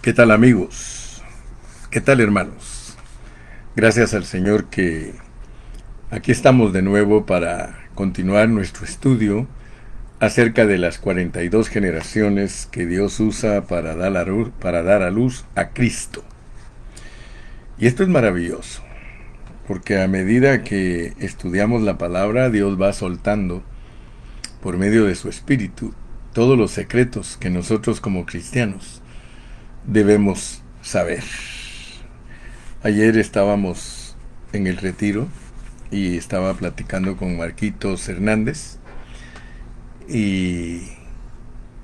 ¿Qué tal, amigos? ¿Qué tal, hermanos? Gracias al Señor que aquí estamos de nuevo para continuar nuestro estudio acerca de las 42 generaciones que Dios usa para dar a luz a Cristo. Y esto es maravilloso, porque a medida que estudiamos la palabra, Dios va soltando por medio de su Espíritu todos los secretos que nosotros como cristianos debemos saber. Ayer estábamos en el retiro y estaba platicando con Marquitos Hernández y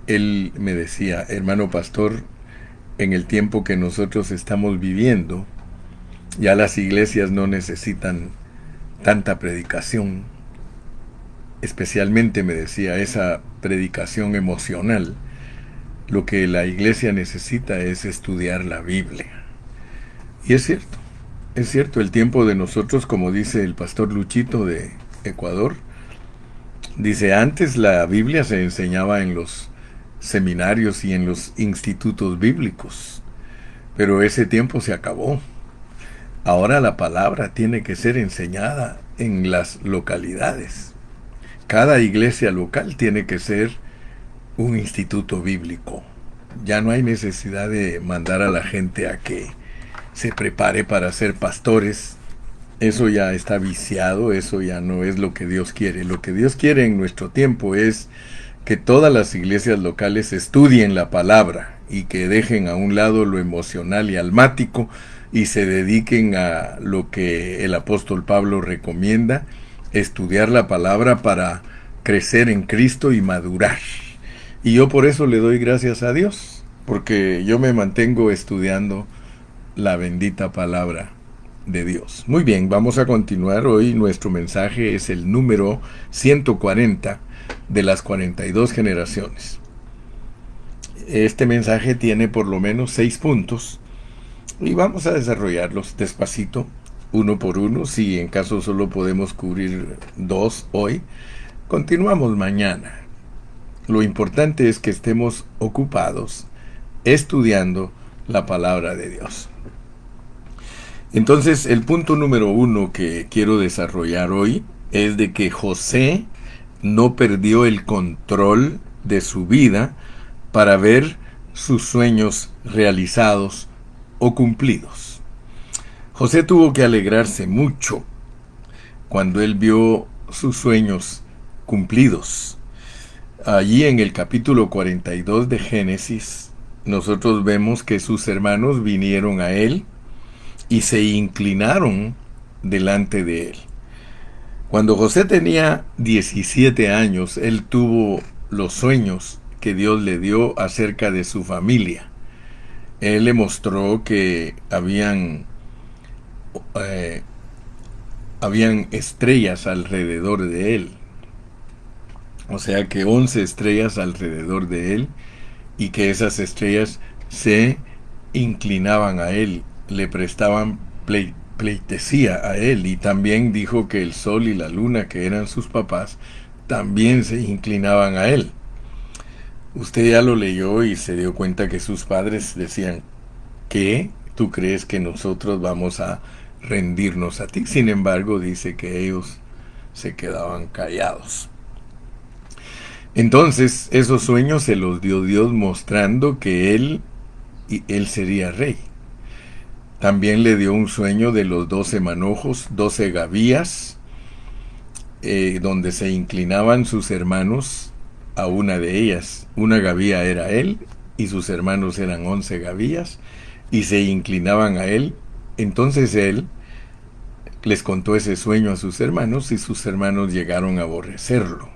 él me decía, hermano pastor, en el tiempo que nosotros estamos viviendo, ya las iglesias no necesitan tanta predicación, especialmente me decía esa predicación emocional. Lo que la iglesia necesita es estudiar la Biblia. Y es cierto, el tiempo de nosotros, como dice el pastor Luchito de Ecuador, dice, antes la Biblia se enseñaba en los seminarios y en los institutos bíblicos, pero ese tiempo se acabó. Ahora la palabra tiene que ser enseñada en las localidades. Cada iglesia local tiene que ser un instituto bíblico. Ya no hay necesidad de mandar a la gente a que se prepare para ser pastores. Eso ya está viciado, eso ya no es lo que Dios quiere. Lo que Dios quiere en nuestro tiempo es que todas las iglesias locales estudien la palabra y que dejen a un lado lo emocional y almático y se dediquen a lo que el apóstol Pablo recomienda, estudiar la palabra para crecer en Cristo y madurar. Y yo por eso le doy gracias a Dios, porque yo me mantengo estudiando la bendita palabra de Dios. Muy bien, vamos a continuar. Hoy nuestro mensaje es el número 140 de las 42 generaciones. Este mensaje tiene por lo menos 6 puntos y vamos a desarrollarlos despacito, uno por uno. Si en caso solo podemos cubrir 2 hoy, continuamos mañana. Lo importante es que estemos ocupados estudiando la palabra de Dios. Entonces, el punto número 1 que quiero desarrollar hoy es de que José no perdió el control de su vida para ver sus sueños realizados o cumplidos. José tuvo que alegrarse mucho cuando él vio sus sueños cumplidos. Allí en el capítulo 42 de Génesis, nosotros vemos que sus hermanos vinieron a él y se inclinaron delante de él. Cuando José tenía 17 años, él tuvo los sueños que Dios le dio acerca de su familia. Él le mostró que habían estrellas alrededor de él. O sea que 11 estrellas alrededor de él y que esas estrellas se inclinaban a él, le prestaban pleitesía a él, y también dijo que el sol y la luna, que eran sus papás, también se inclinaban a él. Usted ya lo leyó y se dio cuenta que sus padres decían, ¿qué? ¿Tú crees que nosotros vamos a rendirnos a ti? Sin embargo, dice que ellos se quedaban callados. Entonces, esos sueños se los dio Dios mostrando que él sería rey. También le dio un sueño de los 12 manojos, 12 gavillas, donde se inclinaban sus hermanos a una de ellas. Una gavilla era él y sus hermanos eran 11 gavillas y se inclinaban a él. Entonces él les contó ese sueño a sus hermanos y sus hermanos llegaron a aborrecerlo.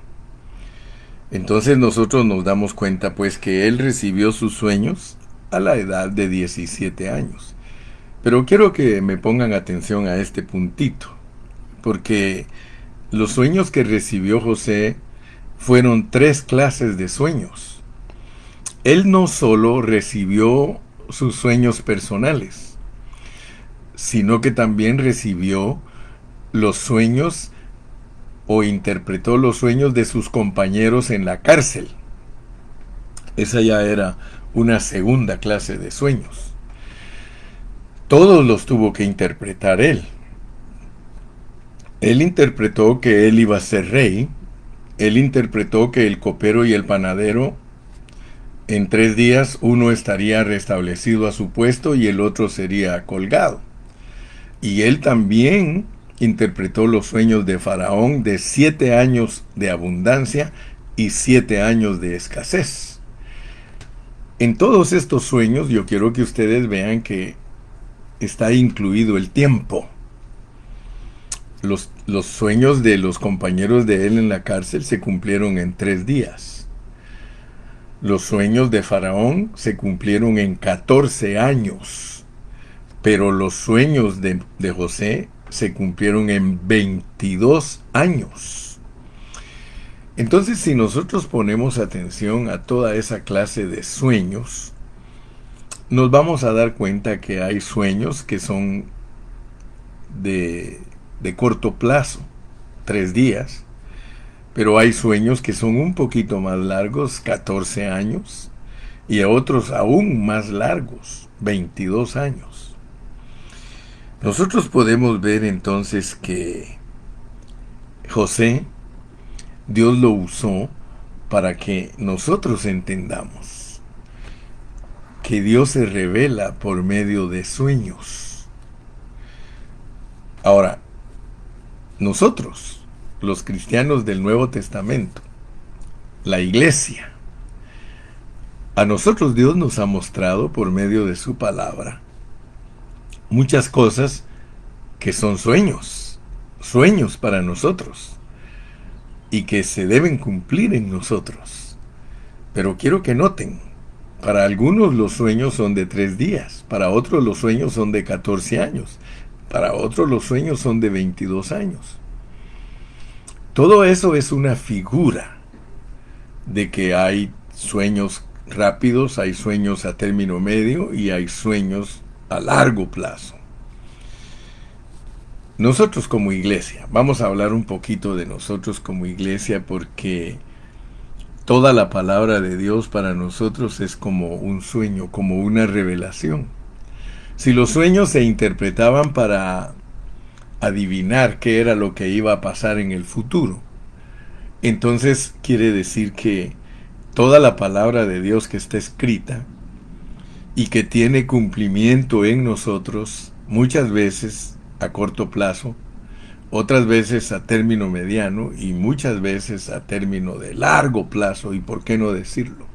Entonces nosotros nos damos cuenta pues que él recibió sus sueños a la edad de 17 años. Pero quiero que me pongan atención a este puntito, porque los sueños que recibió José fueron 3 clases de sueños. Él no solo recibió sus sueños personales, sino que también recibió los sueños o interpretó los sueños de sus compañeros en la cárcel. Esa ya era una segunda clase de sueños. Todos los tuvo que interpretar él. Él interpretó que él iba a ser rey. Él interpretó que el copero y el panadero, en 3 días, uno estaría restablecido a su puesto y el otro sería colgado. Y él también interpretó los sueños de Faraón de 7 años de abundancia y 7 años de escasez. En todos estos sueños yo quiero que ustedes vean que está incluido el tiempo. Los sueños de los compañeros de él en la cárcel se cumplieron en 3 días. Los sueños de Faraón se cumplieron en 14 años. Pero los sueños de José se cumplieron en 22 años. Entonces, si nosotros ponemos atención a toda esa clase de sueños, nos vamos a dar cuenta que hay sueños que son de corto plazo, 3 días, pero hay sueños que son un poquito más largos, 14 años, y otros aún más largos, 22 años. Nosotros podemos ver entonces que José, Dios lo usó para que nosotros entendamos que Dios se revela por medio de sueños. Ahora, nosotros, los cristianos del Nuevo Testamento, la iglesia, a nosotros Dios nos ha mostrado por medio de su palabra muchas cosas que son sueños para nosotros y que se deben cumplir en nosotros. Pero quiero que noten, para algunos los sueños son de 3 días, para otros los sueños son de 14 años, para otros los sueños son de 22 años. Todo eso es una figura de que hay sueños rápidos, hay sueños a término medio y hay sueños a largo plazo. Nosotros como iglesia, vamos a hablar un poquito de nosotros como iglesia porque toda la palabra de Dios para nosotros es como un sueño, como una revelación. Si los sueños se interpretaban para adivinar qué era lo que iba a pasar en el futuro, entonces quiere decir que toda la palabra de Dios que está escrita y que tiene cumplimiento en nosotros, muchas veces a corto plazo, otras veces a término mediano y muchas veces a término de largo plazo, y por qué no decirlo.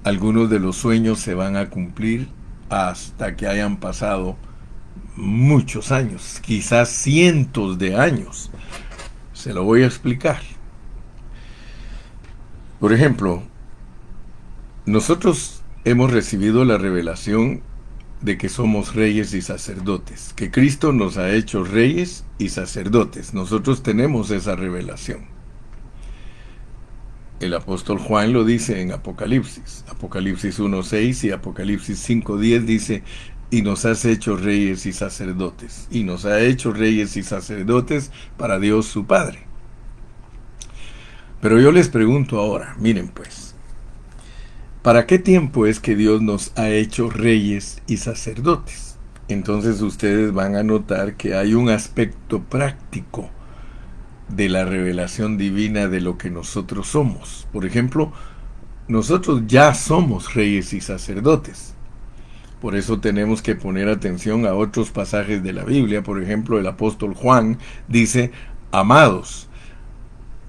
Algunos de los sueños se van a cumplir hasta que hayan pasado muchos años, quizás cientos de años. Se lo voy a explicar. Por ejemplo, nosotros hemos recibido la revelación de que somos reyes y sacerdotes, que Cristo nos ha hecho reyes y sacerdotes. Nosotros tenemos esa revelación. El apóstol Juan lo dice en Apocalipsis 1:6 y Apocalipsis 5:10 dice: y nos has hecho reyes y sacerdotes, y nos ha hecho reyes y sacerdotes para Dios su Padre. Pero yo les pregunto ahora, miren pues, ¿para qué tiempo es que Dios nos ha hecho reyes y sacerdotes? Entonces ustedes van a notar que hay un aspecto práctico de la revelación divina de lo que nosotros somos. Por ejemplo, nosotros ya somos reyes y sacerdotes. Por eso tenemos que poner atención a otros pasajes de la Biblia. Por ejemplo, el apóstol Juan dice: amados,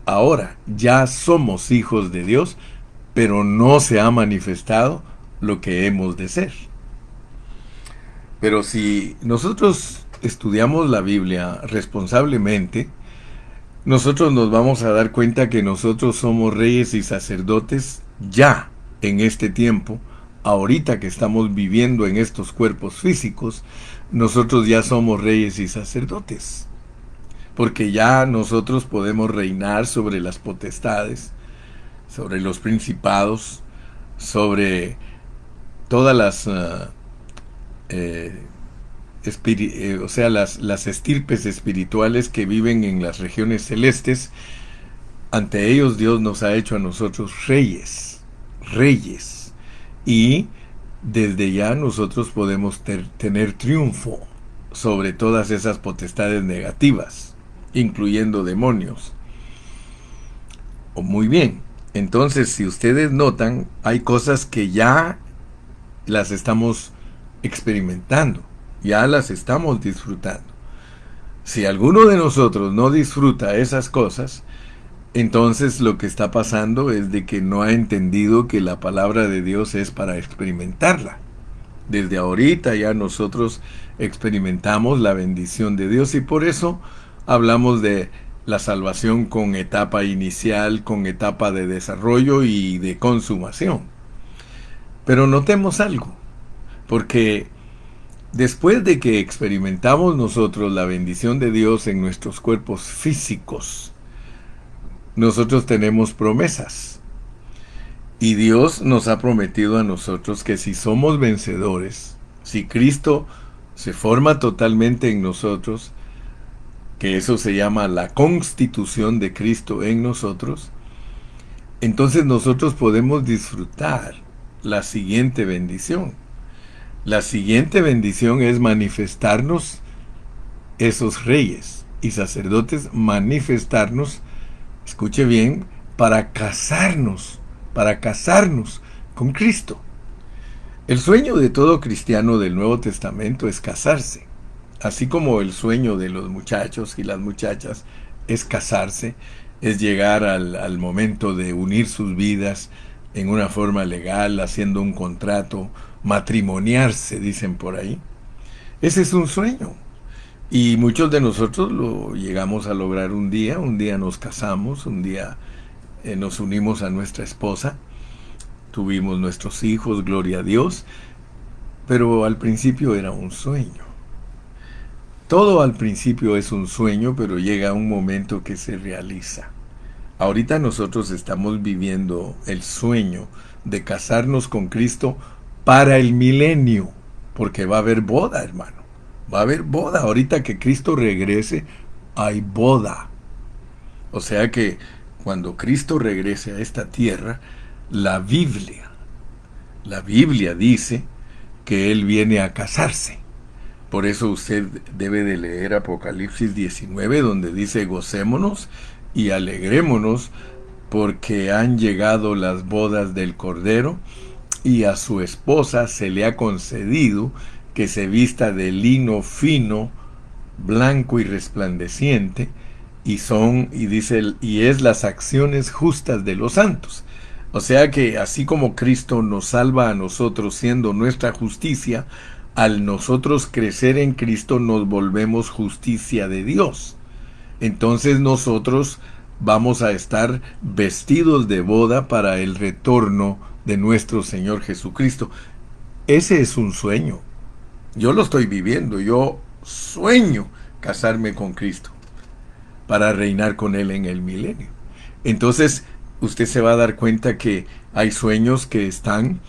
ahora ya somos hijos de Dios, pero no se ha manifestado lo que hemos de ser. Pero si nosotros estudiamos la Biblia responsablemente, nosotros nos vamos a dar cuenta que nosotros somos reyes y sacerdotes ya en este tiempo. Ahorita que estamos viviendo en estos cuerpos físicos, nosotros ya somos reyes y sacerdotes. Porque ya nosotros podemos reinar sobre las potestades, sobre los principados, sobre todas las las estirpes espirituales que viven en las regiones celestes. Ante ellos Dios nos ha hecho a nosotros reyes. y desde ya nosotros podemos tener triunfo sobre todas esas potestades negativas, incluyendo demonios. Muy bien, entonces si ustedes notan, hay cosas que ya las estamos experimentando, ya las estamos disfrutando. Si alguno de nosotros no disfruta esas cosas, entonces lo que está pasando es de que no ha entendido que la palabra de Dios es para experimentarla. Desde ahorita ya nosotros experimentamos la bendición de Dios y por eso hablamos de la salvación con etapa inicial, con etapa de desarrollo y de consumación. Pero notemos algo, porque después de que experimentamos nosotros la bendición de Dios en nuestros cuerpos físicos, nosotros tenemos promesas. Y Dios nos ha prometido a nosotros que si somos vencedores, si Cristo se forma totalmente en nosotros, que eso se llama la constitución de Cristo en nosotros, entonces nosotros podemos disfrutar la siguiente bendición. La siguiente bendición es manifestarnos esos reyes y sacerdotes, manifestarnos, escuche bien, para casarnos con Cristo. El sueño de todo cristiano del Nuevo Testamento es casarse, así como el sueño de los muchachos y las muchachas es casarse, es llegar al momento de unir sus vidas en una forma legal, haciendo un contrato, matrimoniarse, dicen por ahí. Ese es un sueño. Y muchos de nosotros lo llegamos a lograr un día nos casamos, un día nos unimos a nuestra esposa, tuvimos nuestros hijos, gloria a Dios, pero al principio era un sueño. Todo al principio es un sueño, pero llega un momento que se realiza. Ahorita nosotros estamos viviendo el sueño de casarnos con Cristo para el milenio, porque va a haber boda, hermano. Va a haber boda. Ahorita que Cristo regrese, hay boda. O sea que cuando Cristo regrese a esta tierra, la Biblia dice que Él viene a casarse. Por eso usted debe de leer Apocalipsis 19, donde dice: gocémonos y alegrémonos, porque han llegado las bodas del Cordero, y a su esposa se le ha concedido que se vista de lino fino, blanco y resplandeciente, y dice, y es las acciones justas de los santos. O sea que así como Cristo nos salva a nosotros siendo nuestra justicia, al nosotros crecer en Cristo nos volvemos justicia de Dios. Entonces nosotros vamos a estar vestidos de boda para el retorno de nuestro Señor Jesucristo. Ese es un sueño. Yo lo estoy viviendo. Yo sueño casarme con Cristo para reinar con Él en el milenio. Entonces usted se va a dar cuenta que hay sueños que están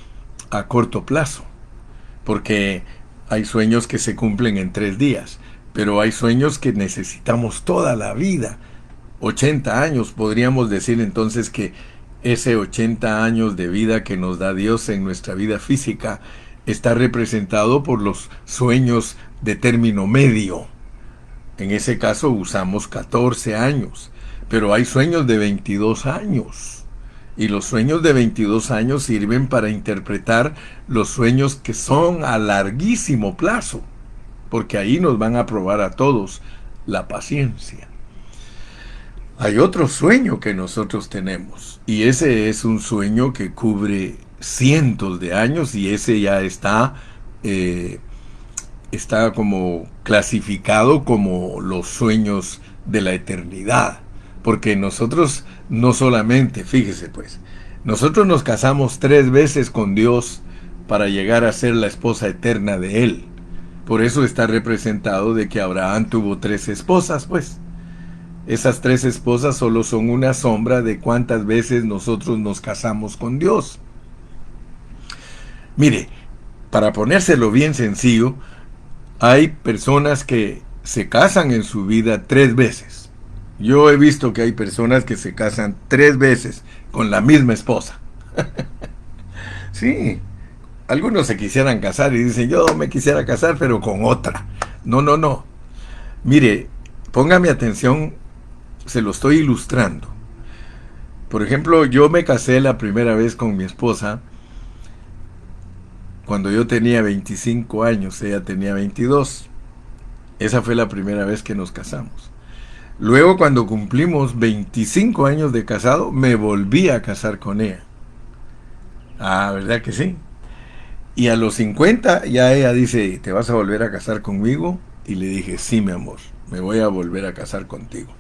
a corto plazo, porque hay sueños que se cumplen en 3 días, pero hay sueños que necesitamos toda la vida. 80 años, podríamos decir entonces que ese 80 años de vida que nos da Dios en nuestra vida física está representado por los sueños de término medio. En ese caso usamos 14 años, pero hay sueños de 22 años. Y los sueños de 22 años sirven para interpretar los sueños que son a larguísimo plazo, porque ahí nos van a probar a todos la paciencia. Hay otro sueño que nosotros tenemos, y ese es un sueño que cubre cientos de años, y ese ya está como clasificado como los sueños de la eternidad. Porque nosotros no solamente, fíjese pues, nosotros nos casamos 3 veces con Dios para llegar a ser la esposa eterna de Él. Por eso está representado de que Abraham tuvo 3 esposas, pues. Esas 3 esposas solo son una sombra de cuántas veces nosotros nos casamos con Dios. Mire, para ponérselo bien sencillo, hay personas que se casan en su vida 3 veces. Yo he visto que hay personas que se casan 3 veces con la misma esposa. Sí, algunos se quisieran casar y dicen, yo me quisiera casar, pero con otra. No, no, no. Mire, póngame atención, se lo estoy ilustrando. Por ejemplo, yo me casé la primera vez con mi esposa cuando yo tenía 25 años, ella tenía 22. Esa fue la primera vez que nos casamos. Luego, cuando cumplimos 25 años de casado, me volví a casar con ella. Ah, ¿verdad que sí? Y a los 50 ya ella dice, ¿te vas a volver a casar conmigo? Y le dije, sí, mi amor, me voy a volver a casar contigo.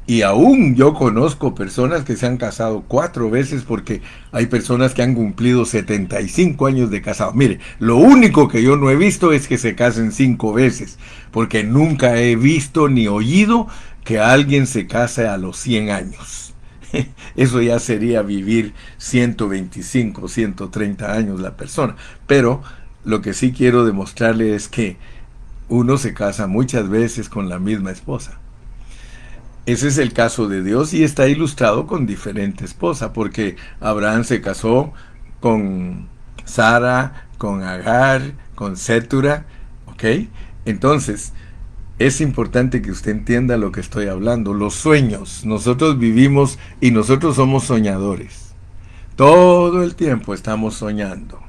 Y aún yo conozco personas que se han casado 4 veces porque hay personas que han cumplido 75 años de casado. Mire, lo único que yo no he visto es que se casen 5 veces, porque nunca he visto ni oído que alguien se case a los 100 años. Eso ya sería vivir 125, 130 años la persona. Pero lo que sí quiero demostrarle es que uno se casa muchas veces con la misma esposa. Ese es el caso de Dios y está ilustrado con diferente esposa, porque Abraham se casó con Sara, con Agar, con Sétura, ¿ok? Entonces, es importante que usted entienda lo que estoy hablando. Los sueños, nosotros vivimos y nosotros somos soñadores. Todo el tiempo estamos soñando.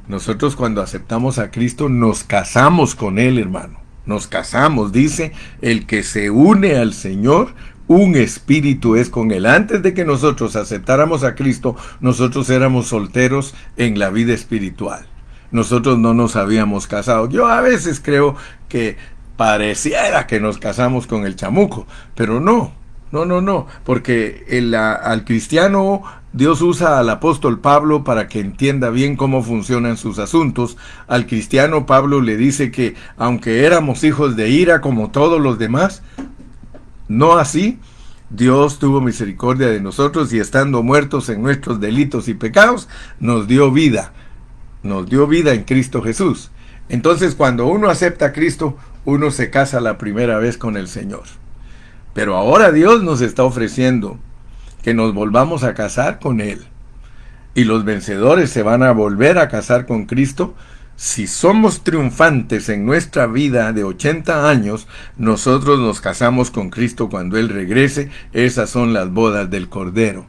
Nosotros cuando aceptamos a Cristo nos casamos con Él, hermano. Nos casamos, dice, el que se une al Señor, un espíritu es con Él. Antes de que nosotros aceptáramos a Cristo, nosotros éramos solteros en la vida espiritual. Nosotros no nos habíamos casado. Yo a veces creo que pareciera que nos casamos con el chamuco, pero no. No, no, no, porque al cristiano Dios usa al apóstol Pablo para que entienda bien cómo funcionan sus asuntos. Al cristiano Pablo le dice que aunque éramos hijos de ira como todos los demás, no así, Dios tuvo misericordia de nosotros y estando muertos en nuestros delitos y pecados, nos dio vida en Cristo Jesús. Entonces cuando uno acepta a Cristo, uno se casa la primera vez con el Señor. Pero ahora Dios nos está ofreciendo que nos volvamos a casar con Él. Y los vencedores se van a volver a casar con Cristo. Si somos triunfantes en nuestra vida de 80 años, nosotros nos casamos con Cristo cuando Él regrese. Esas son las bodas del Cordero.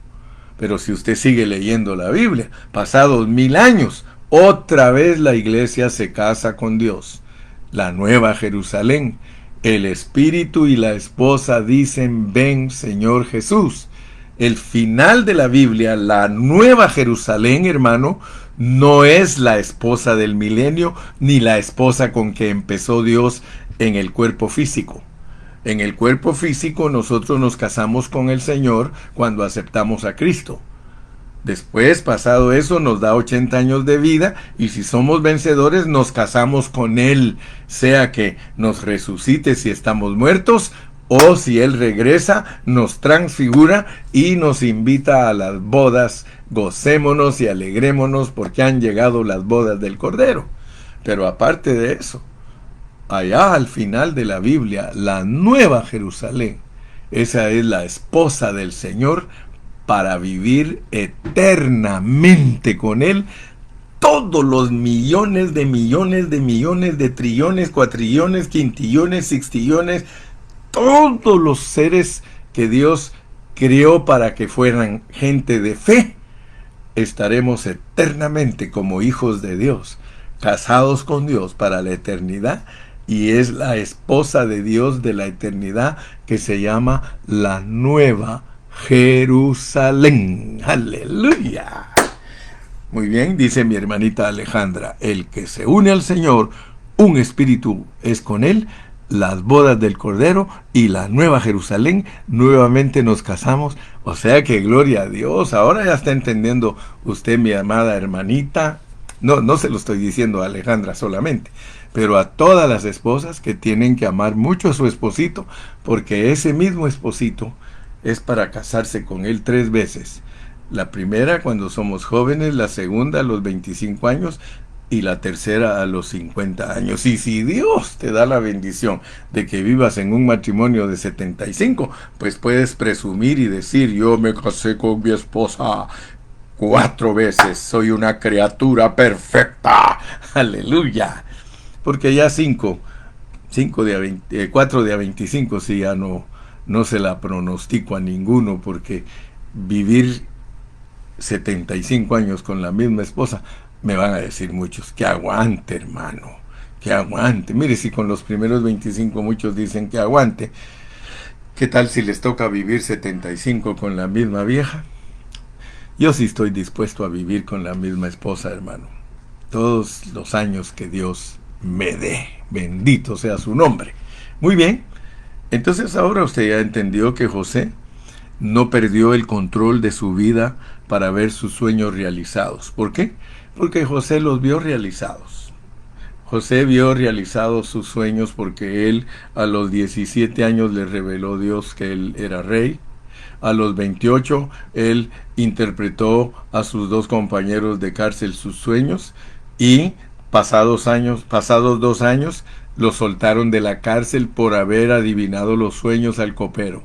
Pero si usted sigue leyendo la Biblia, pasados 1000 años, otra vez la iglesia se casa con Dios. La Nueva Jerusalén. El espíritu y la esposa dicen, ven Señor Jesús. El final de la Biblia, la Nueva Jerusalén, hermano, no es la esposa del milenio, ni la esposa con que empezó Dios en el cuerpo físico. En el cuerpo físico nosotros nos casamos con el Señor cuando aceptamos a Cristo. Después, pasado eso, nos da 80 años de vida y si somos vencedores nos casamos con Él, sea que nos resucite si estamos muertos o si Él regresa, nos transfigura y nos invita a las bodas. Gocémonos y alegrémonos porque han llegado las bodas del Cordero. Pero aparte de eso, allá al final de la Biblia, la Nueva Jerusalén, esa es la esposa del Señor, para vivir eternamente con Él todos los millones de millones de millones de trillones, cuatrillones, quintillones, sextillones, todos los seres que Dios creó para que fueran gente de fe, estaremos eternamente como hijos de Dios, casados con Dios para la eternidad, y es la esposa de Dios de la eternidad que se llama la Nueva Jerusalén. Aleluya. Muy bien, dice mi hermanita Alejandra, el que se une al Señor, un espíritu es con Él, las bodas del Cordero y la Nueva Jerusalén, nuevamente nos casamos. O sea que gloria a Dios. Ahora ya está entendiendo usted, mi amada hermanita. No se lo estoy diciendo a Alejandra solamente, pero a todas las esposas que tienen que amar mucho a su esposito, porque ese mismo esposito es para casarse con Él 3 veces. La primera cuando somos jóvenes, la segunda a los 25 años y la tercera a los 50 años. Y si Dios te da la bendición de que vivas en un matrimonio de 75, pues puedes presumir y decir, yo me casé con mi esposa 4 veces, soy una criatura perfecta. Aleluya. Porque ya 4 de a 25, sí, ya no se la pronostico a ninguno, porque vivir 75 años con la misma esposa, me van a decir muchos, que aguante, hermano, que aguante. Mire, si con los primeros 25 muchos dicen que aguante, ¿qué tal si les toca vivir 75 con la misma vieja? Yo sí estoy dispuesto a vivir con la misma esposa, hermano. Todos los años que Dios me dé. Bendito sea su nombre. Muy bien. Entonces ahora usted ya entendió que José no perdió el control de su vida para ver sus sueños realizados. ¿Por qué? Porque José los vio realizados. José vio realizados sus sueños porque él a los 17 años le reveló Dios que él era rey. A los 28 él interpretó a sus 2 compañeros de cárcel sus sueños y pasados 2 años lo soltaron de la cárcel por haber adivinado los sueños al copero.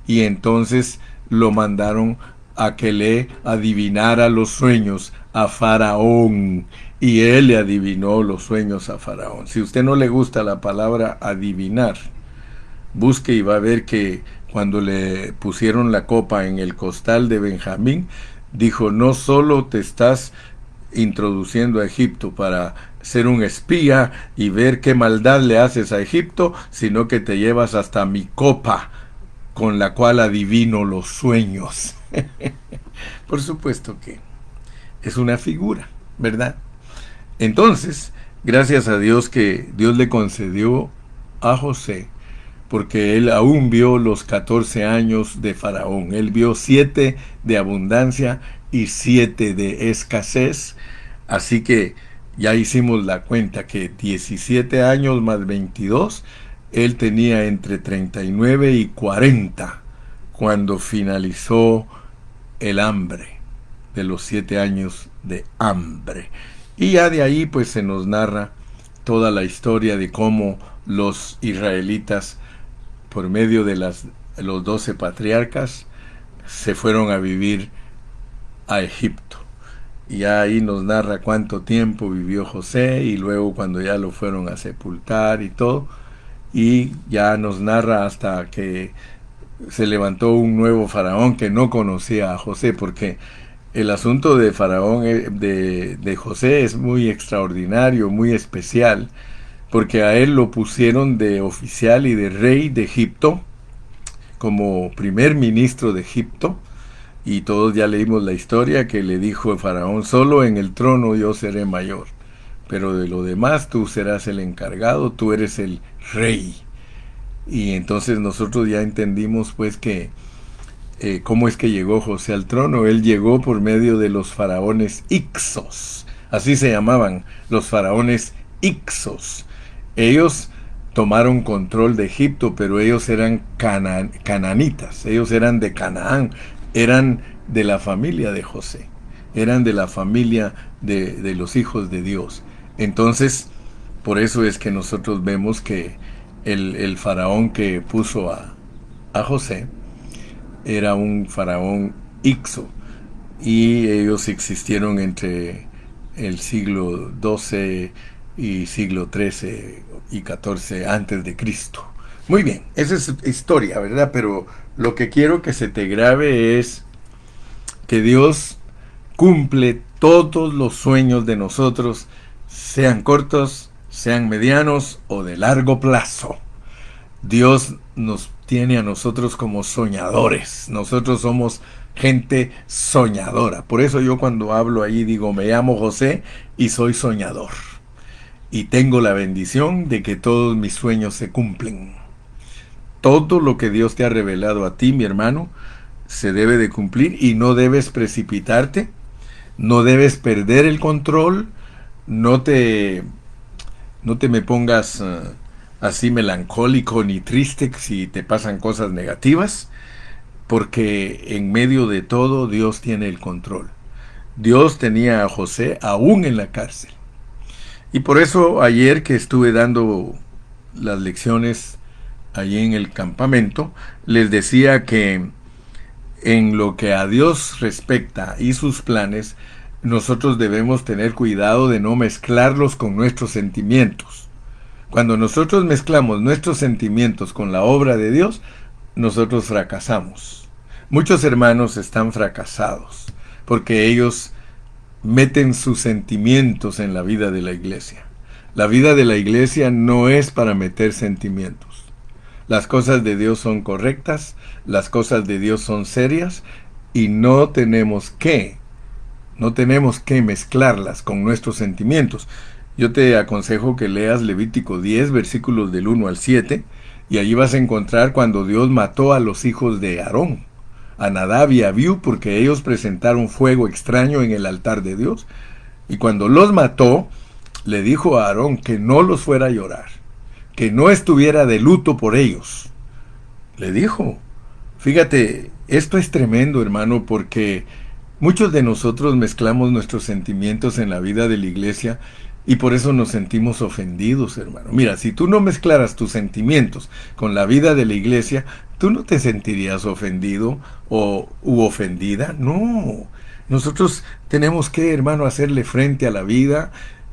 Y entonces lo mandaron a que le adivinara los sueños a Faraón. Y él le adivinó los sueños a Faraón. Si a usted no le gusta la palabra adivinar, busque y va a ver que cuando le pusieron la copa en el costal de Benjamín, dijo, no solo te estás introduciendo a Egipto para ser un espía y ver qué maldad le haces a Egipto, sino que te llevas hasta mi copa, con la cual adivino los sueños. Por supuesto que es una figura, ¿verdad? Entonces, gracias a Dios que Dios le concedió a José, porque él aún vio los 14 años de Faraón. Él vio 7 de abundancia y 7 de escasez. Así que ya hicimos la cuenta que 17 años más 22, él tenía entre 39 y 40 cuando finalizó el hambre, de los 7 años de hambre. Y ya de ahí pues se nos narra toda la historia de cómo los israelitas, por medio de los 12 patriarcas, se fueron a vivir a Egipto. Y ahí nos narra cuánto tiempo vivió José y luego cuando ya lo fueron a sepultar y todo. Y ya nos narra hasta que se levantó un nuevo faraón que no conocía a José, porque el asunto de Faraón, de José, es muy extraordinario, muy especial, porque a él lo pusieron de oficial y de rey de Egipto, como primer ministro de Egipto, y todos ya leímos la historia que le dijo el Faraón, solo en el trono yo seré mayor, pero de lo demás tú serás el encargado, tú eres el rey. Y entonces nosotros ya entendimos pues que cómo es que llegó José al trono. Él llegó por medio de los faraones Ixos, así se llamaban, los faraones Ixos. Ellos tomaron control de Egipto, pero ellos eran cananitas, ellos eran de Canaán, eran de la familia de José, eran de la familia de los hijos de Dios. Entonces, por eso es que nosotros vemos que el faraón que puso a José era un faraón Ixo, y ellos existieron entre el siglo XII y siglo XIII y XIV antes de Cristo. Muy bien, esa es historia, ¿verdad? Pero lo que quiero que se te grabe es que Dios cumple todos los sueños de nosotros, sean cortos, sean medianos o de largo plazo. Dios nos tiene a nosotros como soñadores. Nosotros somos gente soñadora. Por eso yo cuando hablo ahí digo, me llamo José y soy soñador. Y tengo la bendición de que todos mis sueños se cumplen. Todo lo que Dios te ha revelado a ti, mi hermano, se debe de cumplir y no debes precipitarte, no debes perder el control, no te me pongas así melancólico ni triste si te pasan cosas negativas, porque en medio de todo Dios tiene el control. Dios tenía a José aún en la cárcel. Y por eso ayer que estuve dando las lecciones allí en el campamento, les decía que en lo que a Dios respecta y sus planes, nosotros debemos tener cuidado de no mezclarlos con nuestros sentimientos. Cuando nosotros mezclamos nuestros sentimientos con la obra de Dios, nosotros fracasamos. Muchos hermanos están fracasados porque ellos meten sus sentimientos en la vida de la iglesia. La vida de la iglesia no es para meter sentimientos. Las cosas de Dios son correctas, las cosas de Dios son serias y no tenemos que mezclarlas con nuestros sentimientos. Yo te aconsejo que leas Levítico 10, versículos del 1 al 7, y allí vas a encontrar cuando Dios mató a los hijos de Aarón, a Nadab y a Abiú, porque ellos presentaron fuego extraño en el altar de Dios. Y cuando los mató, le dijo a Aarón que no los fuera a llorar, que no estuviera de luto por ellos. Le dijo, fíjate, esto es tremendo, hermano, porque muchos de nosotros mezclamos nuestros sentimientos en la vida de la iglesia y por eso nos sentimos ofendidos, hermano. Mira, si tú no mezclaras tus sentimientos con la vida de la iglesia, tú no te sentirías ofendido u ofendida. No, nosotros tenemos que, hermano, hacerle frente a la vida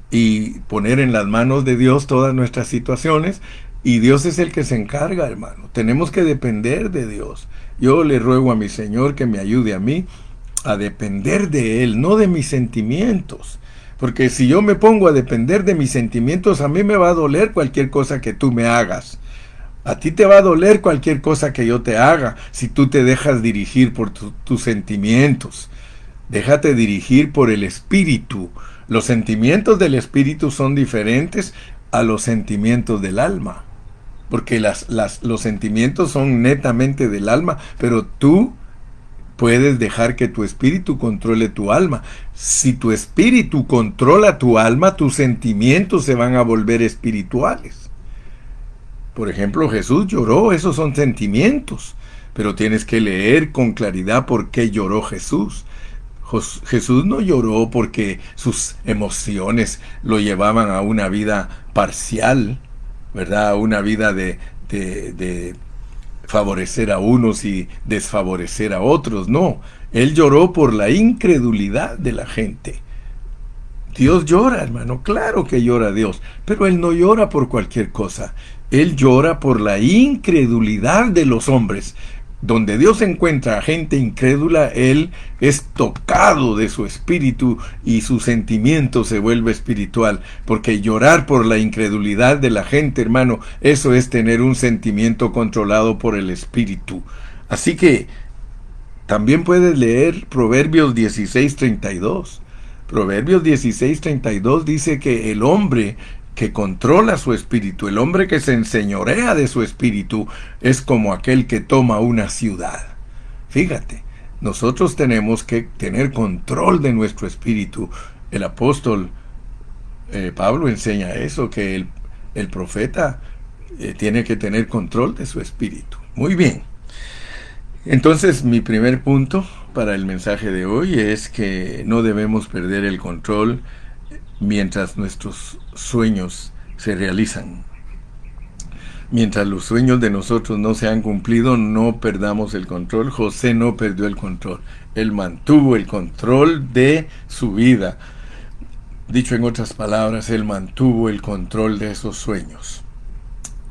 y poner en las manos de Dios todas nuestras situaciones. Y Dios es el que se encarga, hermano. Tenemos que depender de Dios. Yo le ruego a mi Señor que me ayude a mí a depender de Él, no de mis sentimientos. Porque si yo me pongo a depender de mis sentimientos, a mí me va a doler cualquier cosa que tú me hagas. A ti te va a doler cualquier cosa que yo te haga si tú te dejas dirigir por tus sentimientos. Déjate dirigir por el Espíritu. Los sentimientos del Espíritu son diferentes a los sentimientos del alma. Porque los sentimientos son netamente del alma, pero tú puedes dejar que tu espíritu controle tu alma. Si tu espíritu controla tu alma, tus sentimientos se van a volver espirituales. Por ejemplo, Jesús lloró, esos son sentimientos, pero tienes que leer con claridad por qué lloró Jesús. Jesús no lloró porque sus emociones lo llevaban a una vida parcial, ¿verdad? A una vida de favorecer a unos y desfavorecer a otros. No, Él lloró por la incredulidad de la gente. Dios llora, hermano, claro que llora Dios, pero Él no llora por cualquier cosa. Él llora por la incredulidad de los hombres. Donde Dios encuentra a gente incrédula, Él es tocado de su espíritu y su sentimiento se vuelve espiritual. Porque llorar por la incredulidad de la gente, hermano, eso es tener un sentimiento controlado por el espíritu. Así que también puedes leer Proverbios 16:32. Proverbios 16:32 dice que el hombre que controla su espíritu, el hombre que se enseñorea de su espíritu, es como aquel que toma una ciudad. Fíjate, nosotros tenemos que tener control de nuestro espíritu. El apóstol Pablo enseña eso, que el profeta tiene que tener control de su espíritu. Muy bien. Entonces, mi primer punto para el mensaje de hoy es que no debemos perder el control mientras nuestros sueños se realizan. Mientras los sueños de nosotros no se han cumplido, no perdamos el control. José no perdió el control. Él mantuvo el control de su vida. Dicho en otras palabras, él mantuvo el control de esos sueños.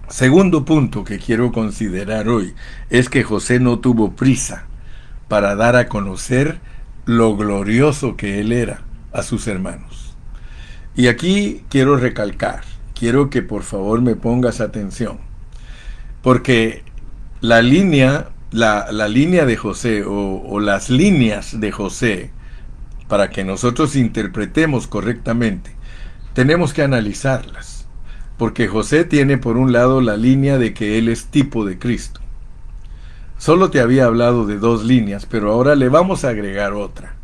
Segundo punto que quiero considerar hoy es que José no tuvo prisa para dar a conocer lo glorioso que él era a sus hermanos. Y aquí quiero recalcar, quiero que por favor me pongas atención, porque la línea de José o las líneas de José, para que nosotros interpretemos correctamente, tenemos que analizarlas, porque José tiene por un lado la línea de que él es tipo de Cristo. Solo te había hablado de dos líneas, pero ahora le vamos a agregar otra.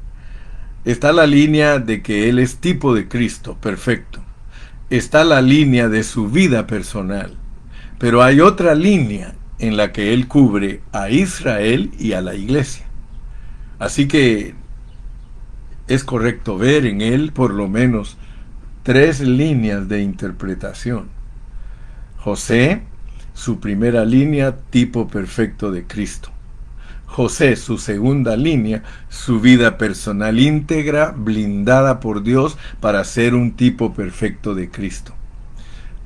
Está la línea de que él es tipo de Cristo, perfecto. Está la línea de su vida personal. Pero hay otra línea en la que él cubre a Israel y a la iglesia. Así que es correcto ver en él por lo menos tres líneas de interpretación. José, su primera línea, tipo perfecto de Cristo. José, su segunda línea, su vida personal íntegra, blindada por Dios para ser un tipo perfecto de Cristo.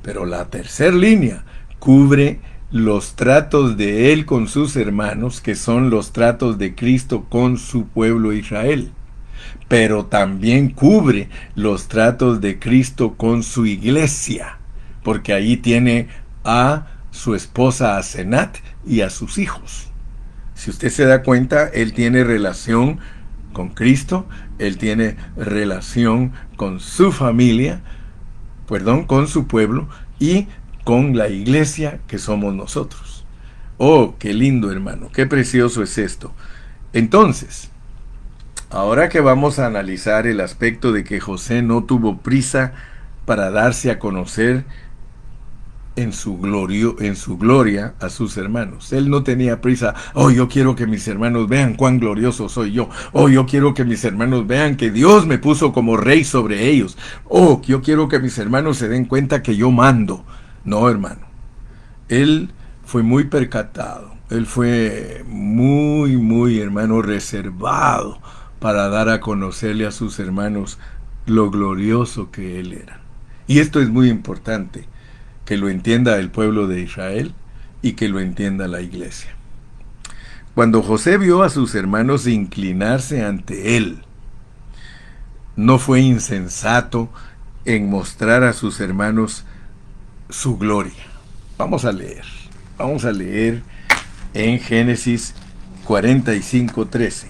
Pero la tercera línea cubre los tratos de él con sus hermanos, que son los tratos de Cristo con su pueblo Israel. Pero también cubre los tratos de Cristo con su iglesia, porque ahí tiene a su esposa Asenat y a sus hijos. Si usted se da cuenta, él tiene relación con Cristo, él tiene relación con su familia, con su pueblo y con la iglesia que somos nosotros. Oh, qué lindo, hermano, qué precioso es esto. Entonces, ahora que vamos a analizar el aspecto de que José no tuvo prisa para darse a conocer en su gloria a sus hermanos. Él no tenía prisa. Oh, yo quiero que mis hermanos vean cuán glorioso soy yo. Oh, yo quiero que mis hermanos vean que Dios me puso como rey sobre ellos. Oh, yo quiero que mis hermanos se den cuenta que yo mando. No, hermano. Él fue muy percatado. Él fue muy, hermano, reservado para dar a conocerle a sus hermanos lo glorioso que él era. Y esto es muy importante, que lo entienda el pueblo de Israel y que lo entienda la iglesia. Cuando José vio a sus hermanos inclinarse ante él, no fue insensato en mostrar a sus hermanos su gloria. Vamos a leer en Génesis 45:13.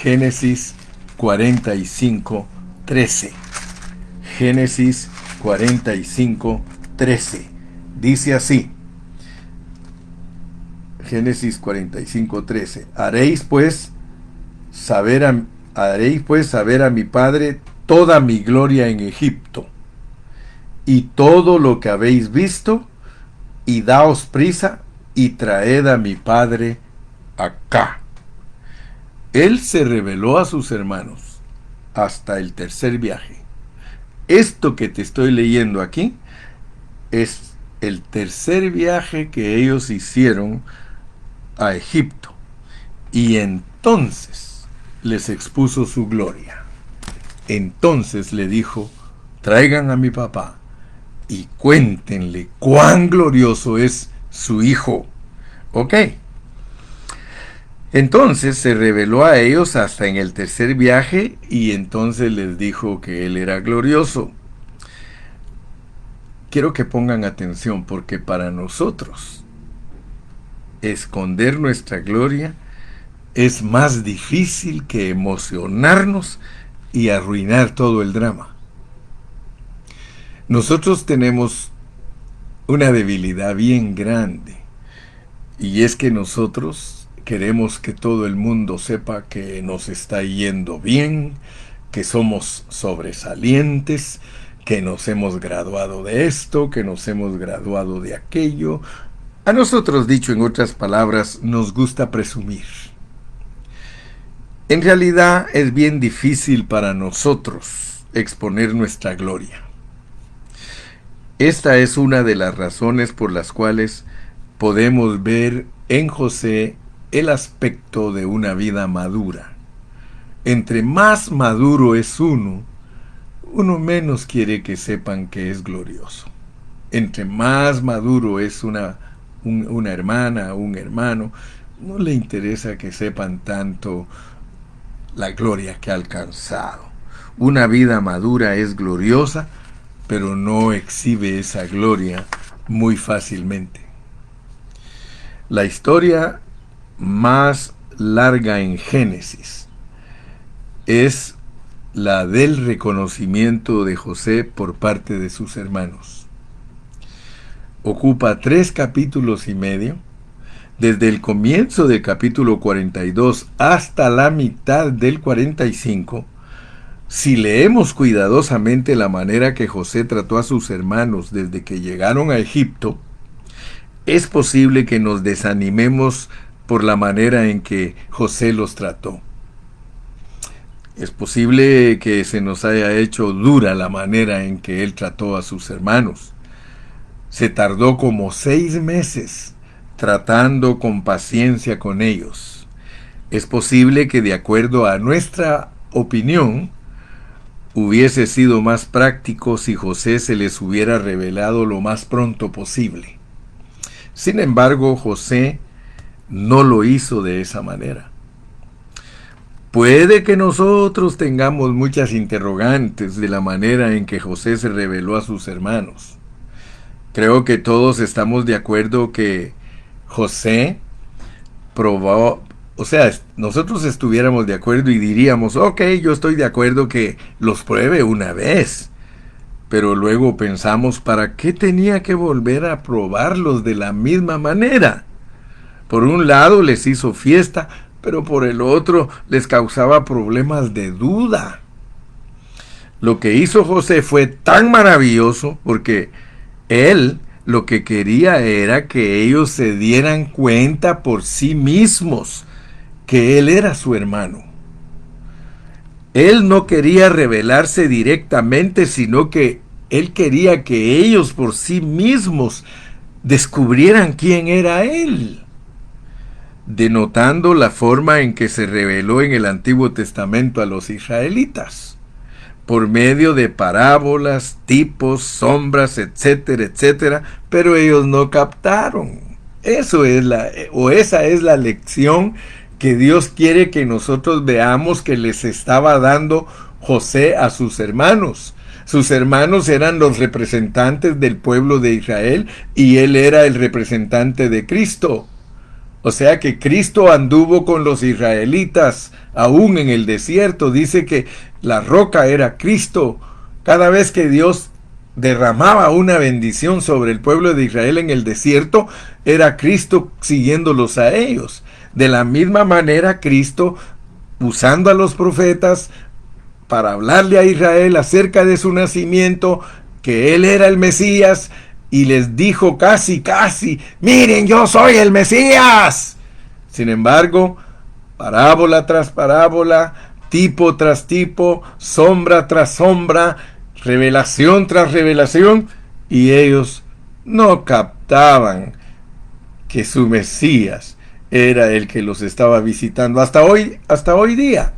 Génesis 45:13. Génesis 45:13. Dice así. Génesis 45:13. Haréis pues saber a mi padre toda mi gloria en Egipto, y todo lo que habéis visto, y daos prisa, y traed a mi padre acá. Él se reveló a sus hermanos hasta el tercer viaje. Esto que te estoy leyendo aquí es el tercer viaje que ellos hicieron a Egipto, y entonces les expuso su gloria. Entonces le dijo: traigan a mi papá y cuéntenle cuán glorioso es su hijo. Ok. Entonces se reveló a ellos hasta en el tercer viaje, y entonces les dijo que él era glorioso. Quiero que pongan atención, porque para nosotros esconder nuestra gloria es más difícil que emocionarnos y arruinar todo el drama. Nosotros tenemos una debilidad bien grande, y es que nosotros queremos que todo el mundo sepa que nos está yendo bien, que somos sobresalientes, que nos hemos graduado de esto, que nos hemos graduado de aquello. A nosotros, dicho en otras palabras, nos gusta presumir. En realidad es bien difícil para nosotros exponer nuestra gloria. Esta es una de las razones por las cuales podemos ver en José el aspecto de una vida madura. Entre más maduro es uno menos quiere que sepan que es glorioso. Entre más maduro es una hermana, un hermano, no le interesa que sepan tanto la gloria que ha alcanzado. Una vida madura es gloriosa, pero no exhibe esa gloria muy fácilmente. La historia más larga en Génesis es la del reconocimiento de José por parte de sus hermanos. Ocupa 3 capítulos y medio, desde el comienzo del capítulo 42 hasta la mitad del 45. Si leemos cuidadosamente la manera que José trató a sus hermanos desde que llegaron a Egipto, es posible que nos desanimemos por la manera en que José los trató. Es posible que se nos haya hecho dura la manera en que él trató a sus hermanos. Se tardó como 6 meses tratando con paciencia con ellos. Es posible que de acuerdo a nuestra opinión, hubiese sido más práctico si José se les hubiera revelado lo más pronto posible. Sin embargo, José no lo hizo de esa manera. Puede que nosotros tengamos muchas interrogantes de la manera en que José se reveló a sus hermanos. Creo que todos estamos de acuerdo que José probó, o sea, nosotros estuviéramos de acuerdo y diríamos, ok, yo estoy de acuerdo que los pruebe una vez. Pero luego pensamos, ¿para qué tenía que volver a probarlos de la misma manera? Por un lado les hizo fiesta, pero por el otro les causaba problemas de duda. Lo que hizo José fue tan maravilloso porque él lo que quería era que ellos se dieran cuenta por sí mismos que él era su hermano. Él no quería revelarse directamente, sino que él quería que ellos por sí mismos descubrieran quién era él, denotando la forma en que se reveló en el Antiguo Testamento a los israelitas, por medio de parábolas, tipos, sombras, etcétera, etcétera, pero ellos no captaron. Esa es la lección que Dios quiere que nosotros veamos que les estaba dando José a sus hermanos. Sus hermanos eran los representantes del pueblo de Israel y él era el representante de Cristo. O sea que Cristo anduvo con los israelitas aún en el desierto. Dice que la roca era Cristo. Cada vez que Dios derramaba una bendición sobre el pueblo de Israel en el desierto, era Cristo siguiéndolos a ellos. De la misma manera, Cristo, usando a los profetas para hablarle a Israel acerca de su nacimiento, que él era el Mesías, y les dijo casi, miren, yo soy el Mesías. Sin embargo, parábola tras parábola, tipo tras tipo, sombra tras sombra, revelación tras revelación, y ellos no captaban que su Mesías era el que los estaba visitando. Hasta hoy día,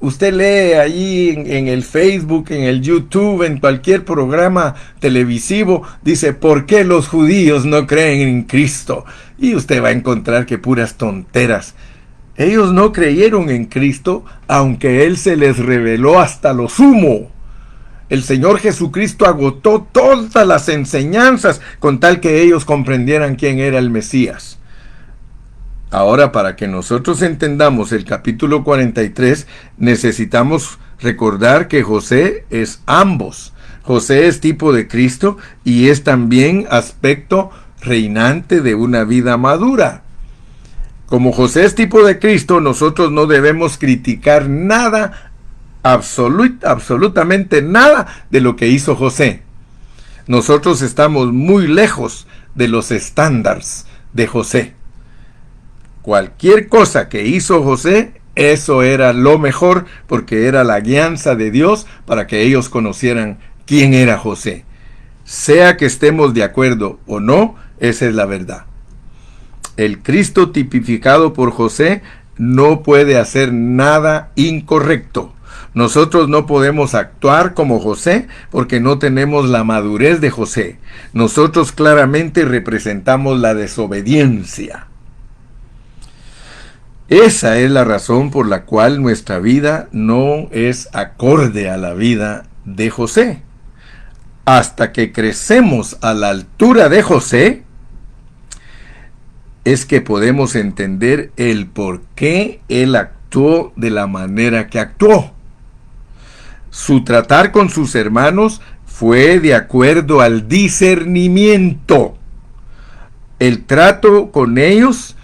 usted lee allí en el Facebook, en el YouTube, en cualquier programa televisivo, dice, ¿por qué los judíos no creen en Cristo? Y usted va a encontrar que puras tonteras. Ellos no creyeron en Cristo, aunque Él se les reveló hasta lo sumo. El Señor Jesucristo agotó todas las enseñanzas con tal que ellos comprendieran quién era el Mesías. Ahora, para que nosotros entendamos el capítulo 43, necesitamos recordar que José es ambos. José es tipo de Cristo y es también aspecto reinante de una vida madura. Como José es tipo de Cristo, nosotros no debemos criticar nada, absolutamente nada de lo que hizo José. Nosotros estamos muy lejos de los estándares de José. Cualquier cosa que hizo José, eso era lo mejor, porque era la guianza de Dios para que ellos conocieran quién era José. Sea que estemos de acuerdo o no, esa es la verdad. El Cristo tipificado por José no puede hacer nada incorrecto. Nosotros no podemos actuar como José porque no tenemos la madurez de José. Nosotros claramente representamos la desobediencia. Esa es la razón por la cual nuestra vida no es acorde a la vida de José. Hasta que crecemos a la altura de José, es que podemos entender el por qué él actuó de la manera que actuó. Su tratar con sus hermanos fue de acuerdo al discernimiento. El trato con ellos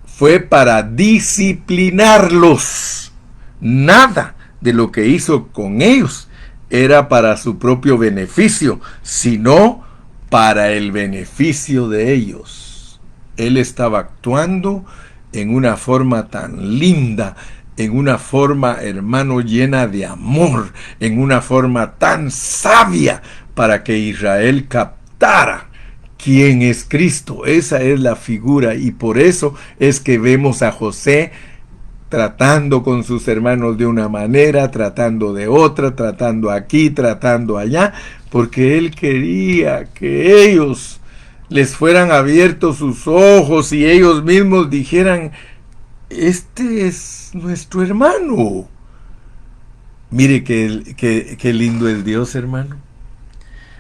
fue para disciplinarlos. Nada de lo que hizo con ellos era para su propio beneficio, sino para el beneficio de ellos. Él estaba actuando en una forma tan linda, en una forma, hermano, llena de amor, en una forma tan sabia para que Israel captara quién es Cristo. Esa es la figura, y por eso es que vemos a José tratando con sus hermanos de una manera, tratando de otra, tratando aquí, tratando allá, porque él quería que ellos les fueran abiertos sus ojos y ellos mismos dijeran: este es nuestro hermano. Mire qué lindo es Dios, hermano.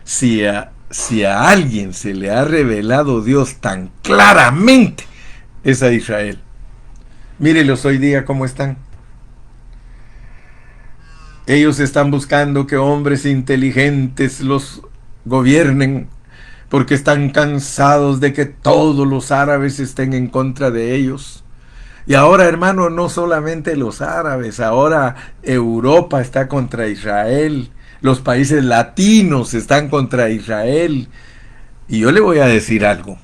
Si a alguien se le ha revelado Dios tan claramente, es a Israel. Mírelos hoy día cómo están. Ellos están buscando que hombres inteligentes los gobiernen, porque están cansados de que todos los árabes estén en contra de ellos. Y ahora, hermano, no solamente los árabes, ahora Europa está contra Israel, los países latinos están contra Israel. Y yo le voy a decir algo,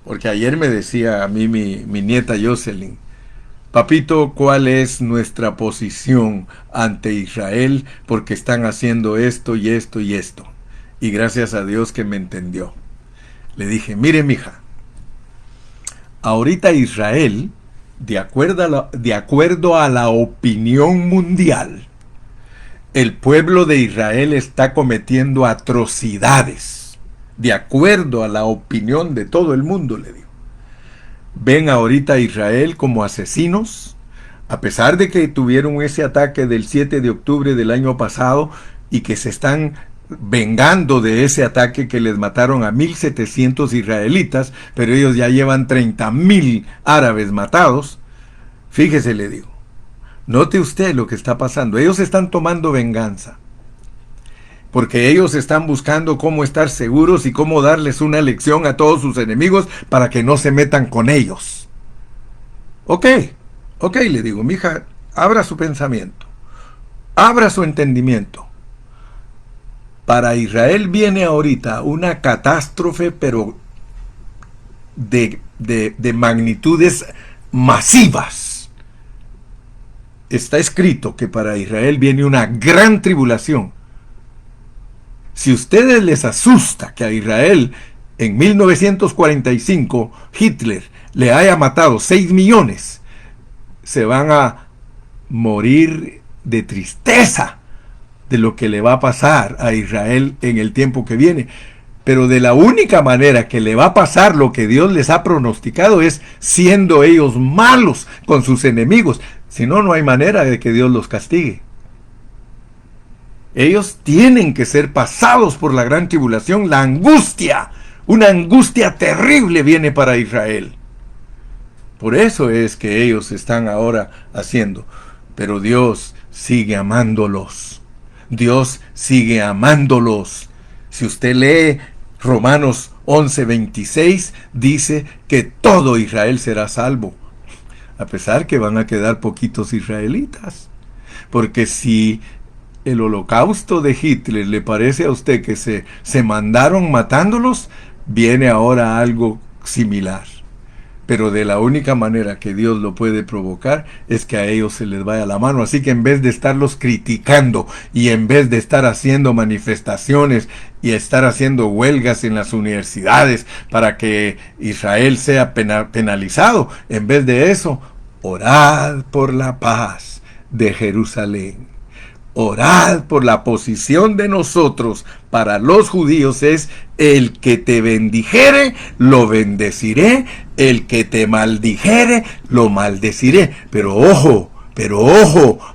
porque ayer me decía a mí mi nieta Jocelyn: papito, ¿cuál es nuestra posición ante Israel? Porque están haciendo esto y esto y esto. Y gracias a Dios que me entendió. Le dije: mire, mija, ahorita Israel, de acuerdo a la opinión mundial, el pueblo de Israel está cometiendo atrocidades. De acuerdo a la opinión de todo el mundo, le digo. Ven ahorita a Israel como asesinos, a pesar de que tuvieron ese ataque del 7 de octubre del año pasado y que se están vengando de ese ataque que les mataron a 1,700 israelitas, pero ellos ya llevan 30,000 árabes matados. Fíjese, le digo, note usted lo que está pasando. Ellos están tomando venganza, porque ellos están buscando cómo estar seguros y cómo darles una lección a todos sus enemigos para que no se metan con ellos. Ok, le digo, mija, abra su pensamiento, abra su entendimiento. Para Israel viene ahorita una catástrofe, pero de magnitudes masivas. Está escrito que para Israel viene una gran tribulación. Si a ustedes les asusta que a Israel en 1945 Hitler le haya matado 6 millones, se van a morir de tristeza de lo que le va a pasar a Israel en el tiempo que viene. Pero de la única manera que le va a pasar lo que Dios les ha pronosticado es siendo ellos malos con sus enemigos. Si no, no hay manera de que Dios los castigue. Ellos tienen que ser pasados por la gran tribulación, la angustia. Una angustia terrible viene para Israel. Por eso es que ellos están ahora haciendo. Pero Dios sigue amándolos. Dios sigue amándolos. Si usted lee Romanos 11:26, dice que todo Israel será salvo. A pesar que van a quedar poquitos israelitas. Porque si el holocausto de Hitler le parece a usted que se mandaron matándolos, viene ahora algo similar. Pero de la única manera que Dios lo puede provocar es que a ellos se les vaya la mano. Así que en vez de estarlos criticando y en vez de estar haciendo manifestaciones y estar haciendo huelgas en las universidades para que Israel sea penalizado, en vez de eso, orad por la paz de Jerusalén. Orad por la posición de nosotros para los judíos es: el que te bendijere, lo bendeciré, el que te maldijere, lo maldeciré. Pero ojo,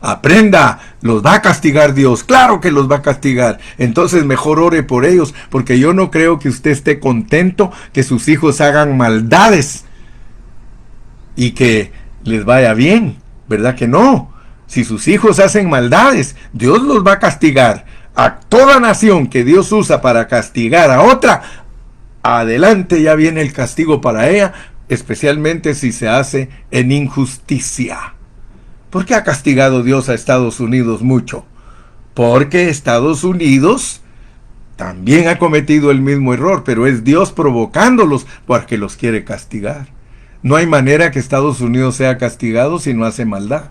aprenda, los va a castigar Dios, claro que los va a castigar. Entonces mejor ore por ellos, porque yo no creo que usted esté contento que sus hijos hagan maldades y que les vaya bien, ¿verdad que no? Si sus hijos hacen maldades, Dios los va a castigar. A toda nación que Dios usa para castigar a otra, adelante ya viene el castigo para ella, especialmente si se hace en injusticia. ¿Por qué ha castigado Dios a Estados Unidos mucho? Porque Estados Unidos también ha cometido el mismo error, pero es Dios provocándolos porque los quiere castigar. No hay manera que Estados Unidos sea castigado si no hace maldad.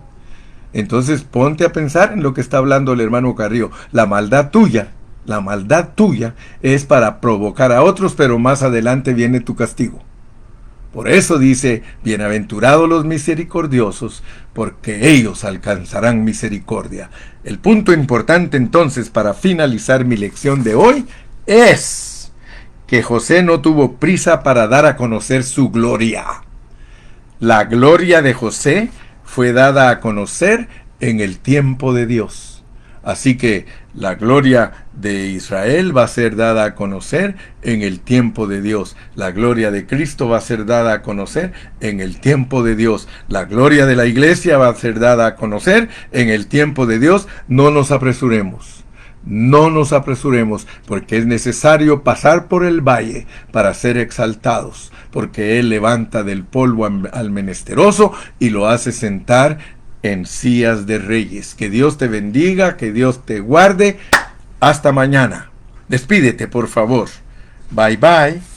Entonces ponte a pensar en lo que está hablando el hermano Carrillo. La maldad tuya La maldad tuya es para provocar a otros, pero más adelante viene tu castigo. Por eso dice, bienaventurados los misericordiosos, porque ellos alcanzarán misericordia. El punto importante entonces para finalizar mi lección de hoy es que José no tuvo prisa para dar a conocer su gloria. La gloria de José fue dada a conocer en el tiempo de Dios. Así que la gloria de Israel va a ser dada a conocer en el tiempo de Dios. La gloria de Cristo va a ser dada a conocer en el tiempo de Dios. La gloria de la iglesia va a ser dada a conocer en el tiempo de Dios. No nos apresuremos. No nos apresuremos, porque es necesario pasar por el valle para ser exaltados, porque Él levanta del polvo al menesteroso y lo hace sentar en sillas de reyes. Que Dios te bendiga, que Dios te guarde. Hasta mañana. Despídete, por favor. Bye bye.